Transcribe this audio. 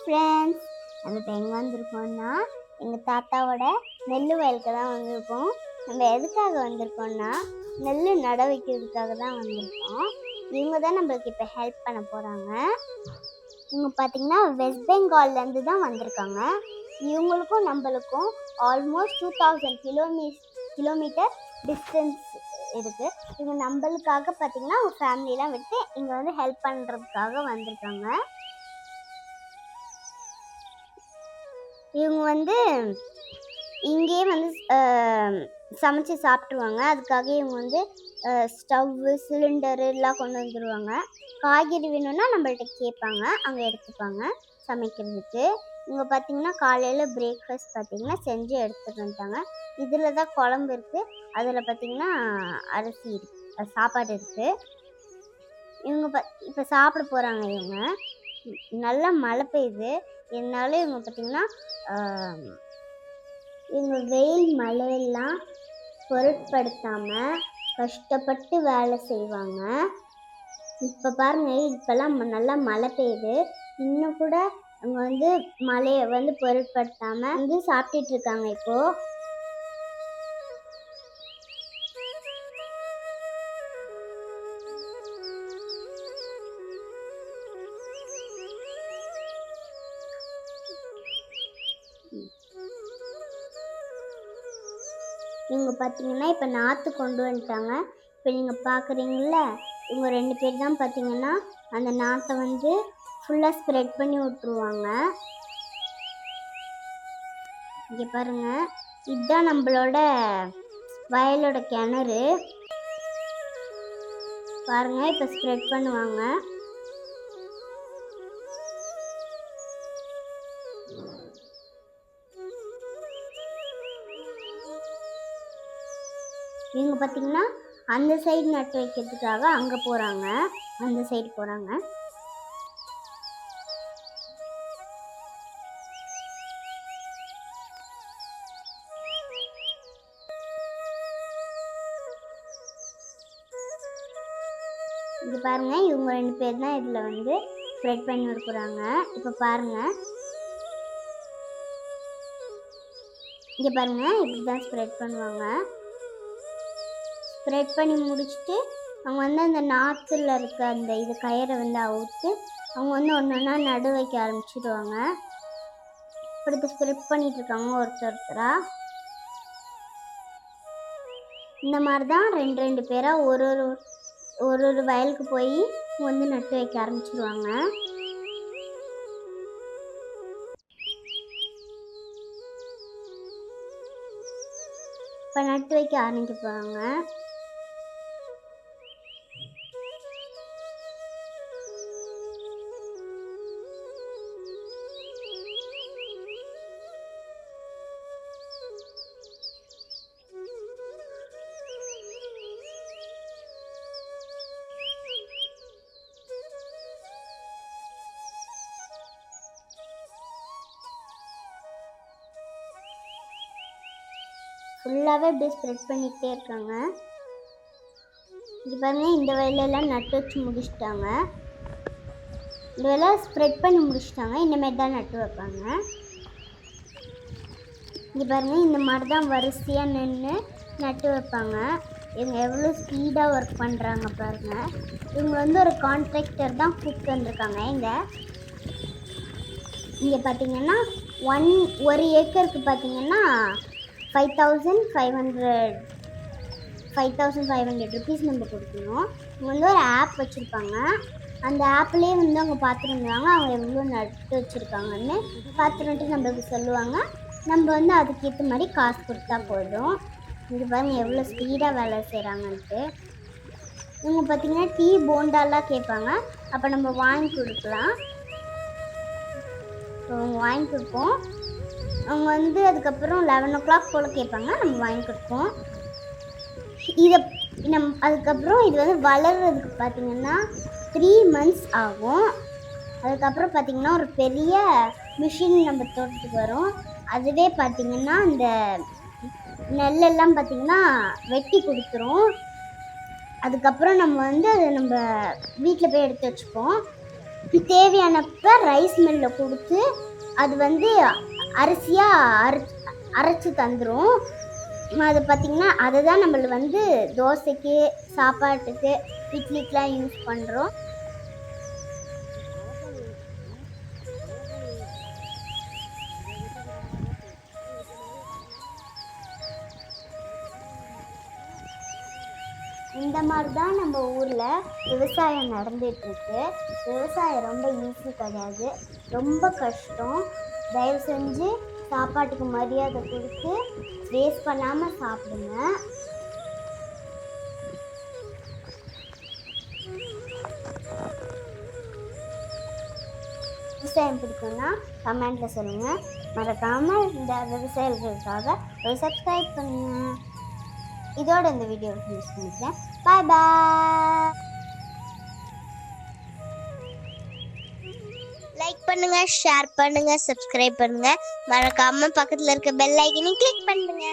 Friends, நம்ம இப்போ எங்கே வந்திருக்கோம்னா எங்கள் தாத்தாவோட நெல் வயலுக்கு தான் வந்திருக்கோம். நம்ம எதுக்காக வந்திருக்கோம்னா நெல் நட வைக்கிறதுக்காக தான் வந்திருக்கோம். இவங்க தான் நம்மளுக்கு இப்போ ஹெல்ப் பண்ண போகிறாங்க. இவங்க பார்த்திங்கன்னா வெஸ்ட் பெங்கால்லேருந்து தான் வந்திருக்காங்க. இவங்களுக்கும் நம்மளுக்கும் ஆல்மோஸ்ட் 2000 கிலோமீட்டர் டிஸ்டன்ஸ் இருக்குது. இவங்க நம்மளுக்காக பார்த்திங்கன்னா அவங்க ஃபேமிலியெலாம் விட்டு இங்கே வந்து ஹெல்ப் பண்ணுறதுக்காக வந்திருக்காங்க. இவங்க வந்து இங்கேயே வந்து சமைச்சு சாப்பிட்ருவாங்க. அதுக்காக இவங்க வந்து ஸ்டவ்வு, சிலிண்டரு எல்லாம் கொண்டு வந்துடுவாங்க. காய்கறி வேணும்னா நம்மள்ட்ட கேட்பாங்க, அங்கே எடுத்துப்பாங்க சமைக்கிறதுக்கு. இவங்க பார்த்திங்கன்னா காலையில் பிரேக்ஃபாஸ்ட் பார்த்திங்கன்னா செஞ்சு எடுத்துகிட்டு வந்துட்டாங்க. இதில் தான் குழம்பு இருக்குது, அதில் பார்த்திங்கன்னா அரிசி இருக்குது, சாப்பாடு இருக்குது. இவங்க இப்போ சாப்பிட போகிறாங்க. இவங்க நல்லா மழை பெய்யுது, இருந்தாலும் இவங்க பார்த்திங்கன்னா இவங்க வெயில் மழையெல்லாம் பொருட்படுத்தாமல் கஷ்டப்பட்டு வேலை செய்வாங்க. இப்போ பாருங்கள், இப்போல்லாம் நல்லா மழை பெய்யுது, இன்னும் கூட அவங்க வந்து மழையை வந்து பொருட்படுத்தாமல் வந்து சாப்பிட்டுட்டு இருக்காங்க. இப்போது இவங்க பார்த்தீங்கன்னா இப்போ நாற்று கொண்டு வந்துட்டாங்க. இப்போ நீங்கள் பார்க்குறீங்கள, இவங்க 2 பேர் தான் பார்த்தீங்கன்னா அந்த நாற்றை வந்து ஃபுல்லாக ஸ்ப்ரெட் பண்ணி விட்ருவாங்க. இங்கே பாருங்கள், இதுதான் நம்மளோட வயலோட கிணறு. பாருங்கள், இப்போ ஸ்ப்ரெட் பண்ணுவாங்க. இவங்க பார்த்தீங்கன்னா அந்த சைடு நட்டு வைக்கிறதுக்காக அங்கே போகிறாங்க, அந்த சைடு போகிறாங்க. இது பாருங்க, இவங்க 2 பேர் தான் இதில் வந்து ஸ்ப்ரெட் பண்ணி விடுறாங்க. இப்போ பாருங்க, இங்கே பாருங்க, இப்படி தான் ஸ்ப்ரெட் பண்ணுவாங்க. ஸ்ப்ரெட் பண்ணி முடிச்சுட்டு அவங்க வந்து அந்த நாற்றுல இருக்க அந்த இது கயிறை வந்து அவுத்து அவங்க வந்து ஒன்று ஒன்றா நடு வைக்க ஆரம்பிச்சிடுவாங்க. இப்படி ஸ்ப்ரெட் பண்ணிட்டு இருக்காங்க ஒருத்தராக. இந்த மாதிரி தான் 2 பேராக ஒரு வயலுக்கு போய் வந்து நட்டு வைக்க ஆரம்பிச்சிடுவாங்க. இப்போ நட்டு வைக்க ஆரம்பிப்பாங்க. ஃபுல்லாகவே இப்படி ஸ்ப்ரெட் பண்ணிகிட்டே இருக்காங்க. இது பாருங்கள், இந்த வயலெல்லாம் நட்டு வச்சு முடிச்சிட்டாங்க. இந்த வேலை ஸ்ப்ரெட் பண்ணி முடிச்சிட்டாங்க. இந்தமாரி தான் நட்டு வைப்பாங்க. இங்கே பாருங்கள், இந்த மாதிரி தான் வரிசையாக நின்று நட்டு வைப்பாங்க. இவங்க எவ்வளோ ஸ்பீடாக ஒர்க் பண்ணுறாங்க பாருங்கள். இவங்க வந்து ஒரு கான்ட்ராக்டர் தான் கூப்பிட்டு வந்திருக்காங்க. இங்கே பார்த்தீங்கன்னா 1 ஏக்கருக்கு பார்த்தீங்கன்னா 5,500 ருபீஸ் நம்ம கொடுக்கணும். இவங்க வந்து ஒரு ஆப் வச்சுருப்பாங்க. அந்த ஆப்லேயே வந்து அவங்க பார்த்துருந்தாங்க அவங்க எவ்வளோ நட்டு வச்சுருக்காங்கன்னு பார்த்துட்டு நம்மளுக்கு சொல்லுவாங்க. நம்ம வந்து அதுக்கேற்ற மாதிரி காசு கொடுத்தா போதும். இது பாருங்க எவ்வளோ ஸ்பீடாக வேலை செய்கிறாங்கன்ட்டு. இவங்க பார்த்திங்கன்னா டீ போண்டாலாம் கேட்பாங்க. அப்போ நம்ம வாங்கி கொடுக்கலாம். அவங்க வாங்கி கொடுப்போம். அவங்க வந்து அதுக்கப்புறம் 11 o'clock போல் கேட்பாங்க, நம்ம வாங்கி கொடுப்போம். அதுக்கப்புறம் இது வந்து வளர்கிறதுக்கு பார்த்திங்கன்னா 3 months ஆகும். அதுக்கப்புறம் பார்த்திங்கன்னா ஒரு பெரிய மிஷின் நம்ம தோட்டத்துக்கு வரும். அதுவே பார்த்திங்கன்னா இந்த நெல்லெல்லாம் பார்த்திங்கன்னா வெட்டி கொடுத்துரும். அதுக்கப்புறம் நம்ம வந்து அதை நம்ம வீட்டில் போய் எடுத்து வச்சுப்போம். தேவையானப்ப ரைஸ் மில்லில் கொடுத்து அது வந்து அரிசியாக அரைச்சி தந்துடும். அது பார்த்திங்கன்னா அதை தான் நம்மளுக்கு வந்து தோசைக்கு, சாப்பாட்டுக்கு, இட்லிக்கெலாம் யூஸ் பண்ணுறோம். இந்த மாதிரி தான் நம்ம ஊரில் விவசாயம் நடந்துகிட்ருக்கு. விவசாயம் ரொம்ப ஈஸி கிடையாது, ரொம்ப கஷ்டம். தயவு செஞ்சு சாப்பாட்டுக்கு மரியாதை கொடுத்து வேஸ்ட் பண்ணாமல் சாப்பிடுங்க. விவசாயம் பிடிக்கும்னா கமெண்ட்டில் சொல்லுங்கள். மறக்காமல் இந்த விவசாயிகளுக்காக ஒரு சப்ஸ்கிரைப் பண்ணுங்கள். இதோட இந்த வீடியோ ஃபினிஷ் பண்ணிக்கிறேன். பாய் பாய். லைக் பண்ணுங்க, ஷேர் பண்ணுங்க, சப்ஸ்கிரைப் பண்ணுங்க. மறக்காம பக்கத்துல இருக்க பெல் ஐக்கனையும் கிளிக் பண்ணுங்க.